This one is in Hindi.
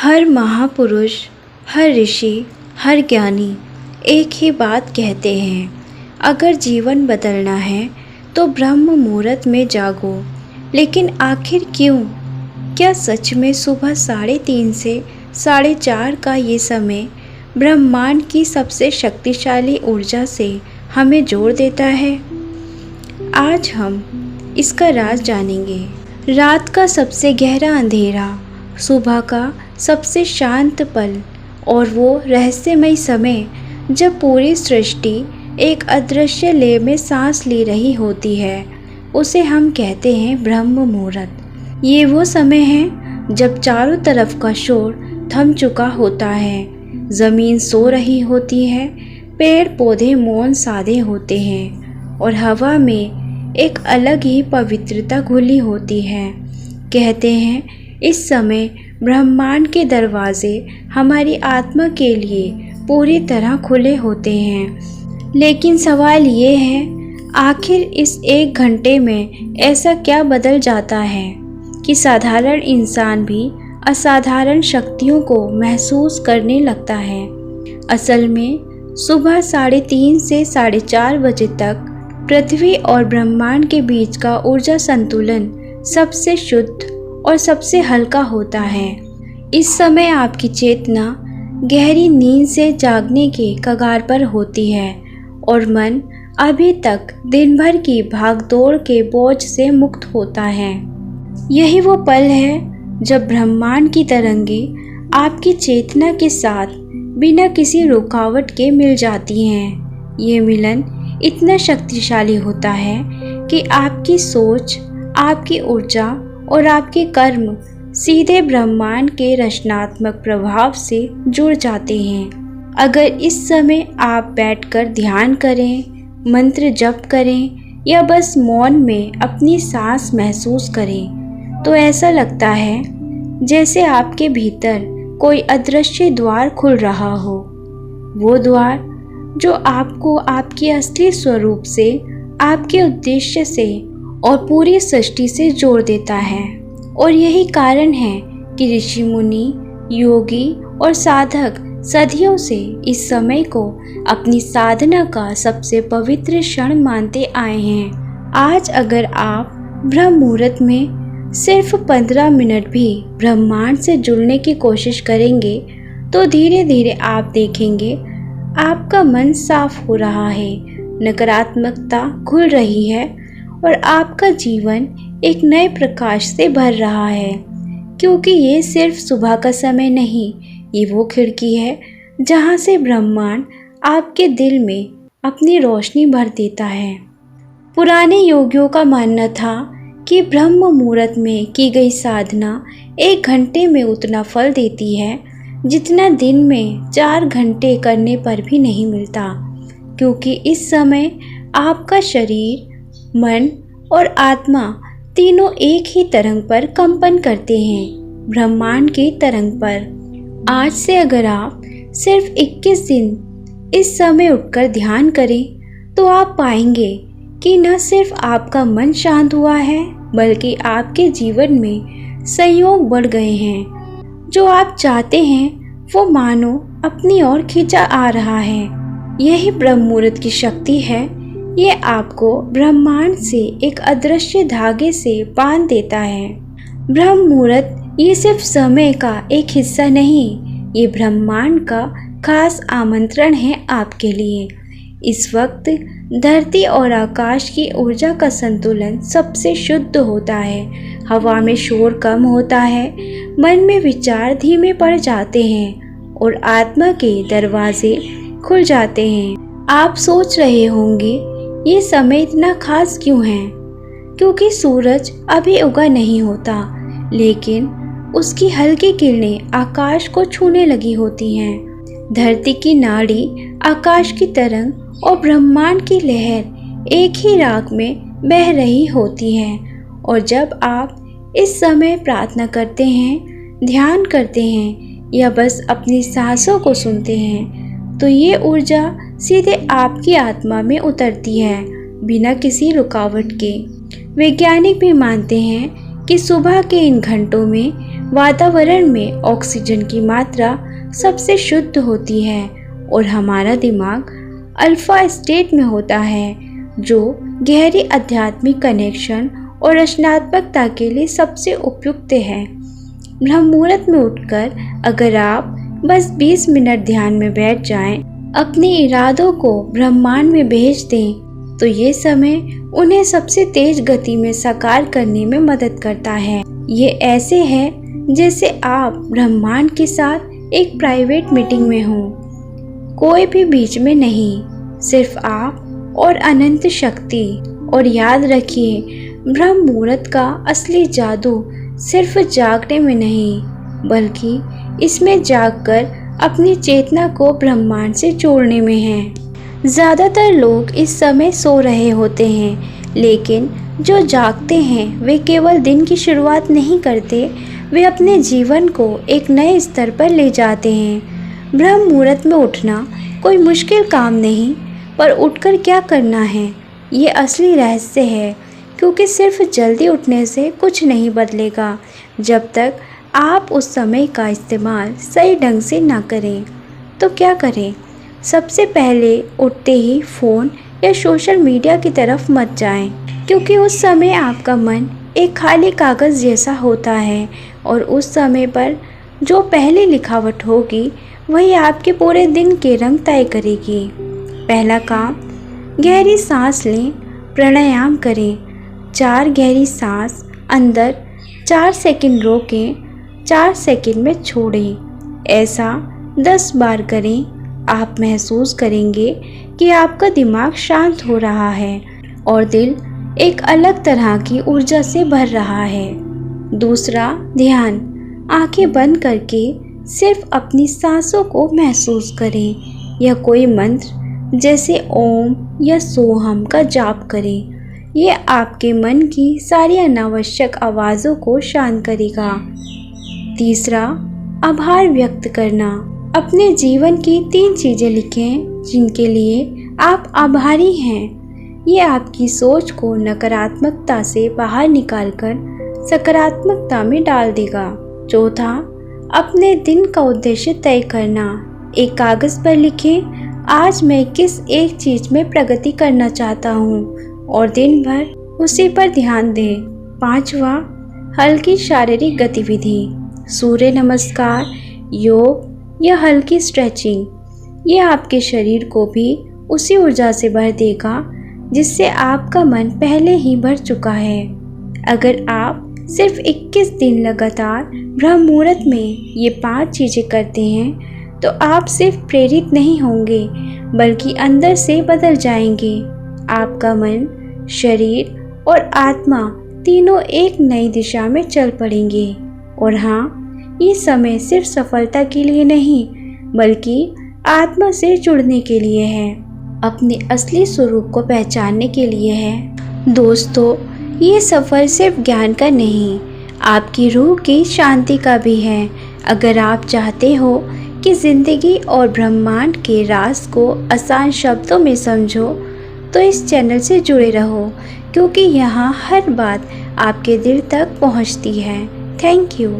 हर महापुरुष, हर ऋषि, हर ज्ञानी एक ही बात कहते हैं, अगर जीवन बदलना है तो ब्रह्म मुहूर्त में जागो। लेकिन आखिर क्यों? क्या सच में सुबह 3:30 से 4:30 का ये समय ब्रह्मांड की सबसे शक्तिशाली ऊर्जा से हमें जोड़ देता है? आज हम इसका राज जानेंगे। रात का सबसे गहरा अंधेरा, सुबह का सबसे शांत पल और वो रहस्यमय समय जब पूरी सृष्टि एक अदृश्य लय में सांस ले रही होती है, उसे हम कहते हैं ब्रह्म मुहूर्त। ये वो समय है जब चारों तरफ का शोर थम चुका होता है, ज़मीन सो रही होती है, पेड़ पौधे मौन साधे होते हैं और हवा में एक अलग ही पवित्रता घुली होती है। कहते हैं इस समय ब्रह्मांड के दरवाजे हमारी आत्मा के लिए पूरी तरह खुले होते हैं। लेकिन सवाल ये है, आखिर इस 1 घंटे में ऐसा क्या बदल जाता है कि साधारण इंसान भी असाधारण शक्तियों को महसूस करने लगता है? असल में सुबह 3:30 से 4:30 बजे तक पृथ्वी और ब्रह्मांड के बीच का ऊर्जा संतुलन सबसे शुद्ध और सबसे हल्का होता है। इस समय आपकी चेतना गहरी नींद से जागने के कगार पर होती है और मन अभी तक दिन भर की भागदौड़ के बोझ से मुक्त होता है। यही वो पल है जब ब्रह्मांड की तरंगें आपकी चेतना के साथ बिना किसी रुकावट के मिल जाती हैं। ये मिलन इतना शक्तिशाली होता है कि आपकी सोच, आपकी ऊर्जा और आपके कर्म सीधे ब्रह्मांड के रचनात्मक प्रभाव से जुड़ जाते हैं। अगर इस समय आप बैठकर ध्यान करें, मंत्र जप करें या बस मौन में अपनी सांस महसूस करें, तो ऐसा लगता है जैसे आपके भीतर कोई अदृश्य द्वार खुल रहा हो। वो द्वार जो आपको आपके असली स्वरूप से, आपके उद्देश्य से और पूरी सृष्टि से जोड़ देता है। और यही कारण है कि ऋषि मुनि, योगी और साधक सदियों से इस समय को अपनी साधना का सबसे पवित्र क्षण मानते आए हैं। आज अगर आप ब्रह्म मुहूर्त में सिर्फ 15 मिनट भी ब्रह्मांड से जुड़ने की कोशिश करेंगे, तो धीरे धीरे आप देखेंगे आपका मन साफ हो रहा है, नकारात्मकता खुल रही है और आपका जीवन एक नए प्रकाश से भर रहा है। क्योंकि ये सिर्फ सुबह का समय नहीं, ये वो खिड़की है जहाँ से ब्रह्मांड आपके दिल में अपनी रोशनी भर देता है। पुराने योगियों का मानना था कि ब्रह्म मुहूर्त में की गई साधना 1 घंटे में उतना फल देती है जितना दिन में 4 घंटे करने पर भी नहीं मिलता। क्योंकि इस समय आपका शरीर, मन और आत्मा तीनों एक ही तरंग पर कंपन करते हैं, ब्रह्मांड की तरंग पर। आज से अगर आप सिर्फ 21 दिन इस समय उठकर ध्यान करें, तो आप पाएंगे कि न सिर्फ आपका मन शांत हुआ है, बल्कि आपके जीवन में संयोग बढ़ गए हैं। जो आप चाहते हैं वो मानो अपनी ओर खींचा आ रहा है। यही ब्रह्म मुहूर्त की शक्ति है। ये आपको ब्रह्मांड से एक अदृश्य धागे से बांध देता है। ब्रह्म मुहूर्त ये सिर्फ समय का एक हिस्सा नहीं, ये ब्रह्मांड का खास आमंत्रण है आपके लिए। इस वक्त धरती और आकाश की ऊर्जा का संतुलन सबसे शुद्ध होता है, हवा में शोर कम होता है, मन में विचार धीमे पड़ जाते हैं और आत्मा के दरवाजे खुल जाते हैं। आप सोच रहे होंगे ये समय इतना खास क्यों है? क्योंकि सूरज अभी उगा नहीं होता, लेकिन उसकी हल्की किरणें आकाश को छूने लगी होती हैं। धरती की नाड़ी, आकाश की तरंग और ब्रह्मांड की लहर एक ही राग में बह रही होती है। और जब आप इस समय प्रार्थना करते हैं, ध्यान करते हैं या बस अपनी सांसों को सुनते हैं, तो ये ऊर्जा सीधे आपकी आत्मा में उतरती है, बिना किसी रुकावट के। वैज्ञानिक भी मानते हैं कि सुबह के इन घंटों में वातावरण में ऑक्सीजन की मात्रा सबसे शुद्ध होती है और हमारा दिमाग अल्फा स्टेट में होता है, जो गहरी आध्यात्मिक कनेक्शन और रचनात्मकता के लिए सबसे उपयुक्त है। ब्रह्म मुहूर्त में उठकर अगर आप बस 20 मिनट ध्यान में बैठ जाएं, अपने इरादों को ब्रह्मांड में भेज दें, तो ये समय उन्हें सबसे तेज गति में साकार करने में मदद करता है। ये ऐसे है जैसे आप ब्रह्मांड के साथ एक प्राइवेट मीटिंग में हो, कोई भी बीच में नहीं, सिर्फ आप और अनंत शक्ति। और याद रखिए, ब्रह्म मुहूर्त का असली जादू सिर्फ जागने में नहीं, बल्कि इसमें जागकर अपनी चेतना को ब्रह्मांड से जोड़ने में है। ज़्यादातर लोग इस समय सो रहे होते हैं, लेकिन जो जागते हैं वे केवल दिन की शुरुआत नहीं करते, वे अपने जीवन को एक नए स्तर पर ले जाते हैं। ब्रह्म मुहूर्त में उठना कोई मुश्किल काम नहीं, पर उठकर क्या करना है, ये असली रहस्य है। क्योंकि सिर्फ जल्दी उठने से कुछ नहीं बदलेगा जब तक आप उस समय का इस्तेमाल सही ढंग से ना करें। तो क्या करें? सबसे पहले उठते ही फ़ोन या सोशल मीडिया की तरफ मत जाएं, क्योंकि उस समय आपका मन एक खाली कागज़ जैसा होता है और उस समय पर जो पहली लिखावट होगी वही आपके पूरे दिन के रंग तय करेगी। पहला काम, गहरी सांस लें, प्राणायाम करें। 4 गहरी सांस अंदर, 4 सेकंड रोकें, 4 सेकंड में छोड़ें। ऐसा 10 बार करें। आप महसूस करेंगे कि आपका दिमाग शांत हो रहा है और दिल एक अलग तरह की ऊर्जा से भर रहा है। दूसरा, ध्यान। आंखें बंद करके सिर्फ अपनी सांसों को महसूस करें या कोई मंत्र जैसे ओम या सोहम का जाप करें। ये आपके मन की सारी अनावश्यक आवाज़ों को शांत करेगा। तीसरा, आभार व्यक्त करना। अपने जीवन की 3 चीज़ें लिखें जिनके लिए आप आभारी हैं। ये आपकी सोच को नकारात्मकता से बाहर निकालकर सकारात्मकता में डाल देगा। चौथा, अपने दिन का उद्देश्य तय करना। एक कागज़ पर लिखें, आज मैं किस एक चीज़ में प्रगति करना चाहता हूँ और दिन भर उसी पर ध्यान दें। पांचवा, हल्की शारीरिक गतिविधि, सूर्य नमस्कार, योग या हल्की स्ट्रेचिंग। ये आपके शरीर को भी उसी ऊर्जा से भर देगा जिससे आपका मन पहले ही भर चुका है। अगर आप सिर्फ 21 दिन लगातार ब्रह्म मुहूर्त में ये 5 चीज़ें करते हैं तो आप सिर्फ प्रेरित नहीं होंगे बल्कि अंदर से बदल जाएंगे। आपका मन, शरीर और आत्मा तीनों एक नई दिशा में चल पड़ेंगे। और हाँ, ये समय सिर्फ सफलता के लिए नहीं बल्कि आत्मा से जुड़ने के लिए है, अपने असली स्वरूप को पहचानने के लिए है। दोस्तों, ये सफ़र सिर्फ ज्ञान का नहीं, आपकी रूह की शांति का भी है। अगर आप चाहते हो कि ज़िंदगी और ब्रह्मांड के राज को आसान शब्दों में समझो, तो इस चैनल से जुड़े रहो, क्योंकि यहाँ हर बात आपके दिल तक पहुँचती है। Thank you.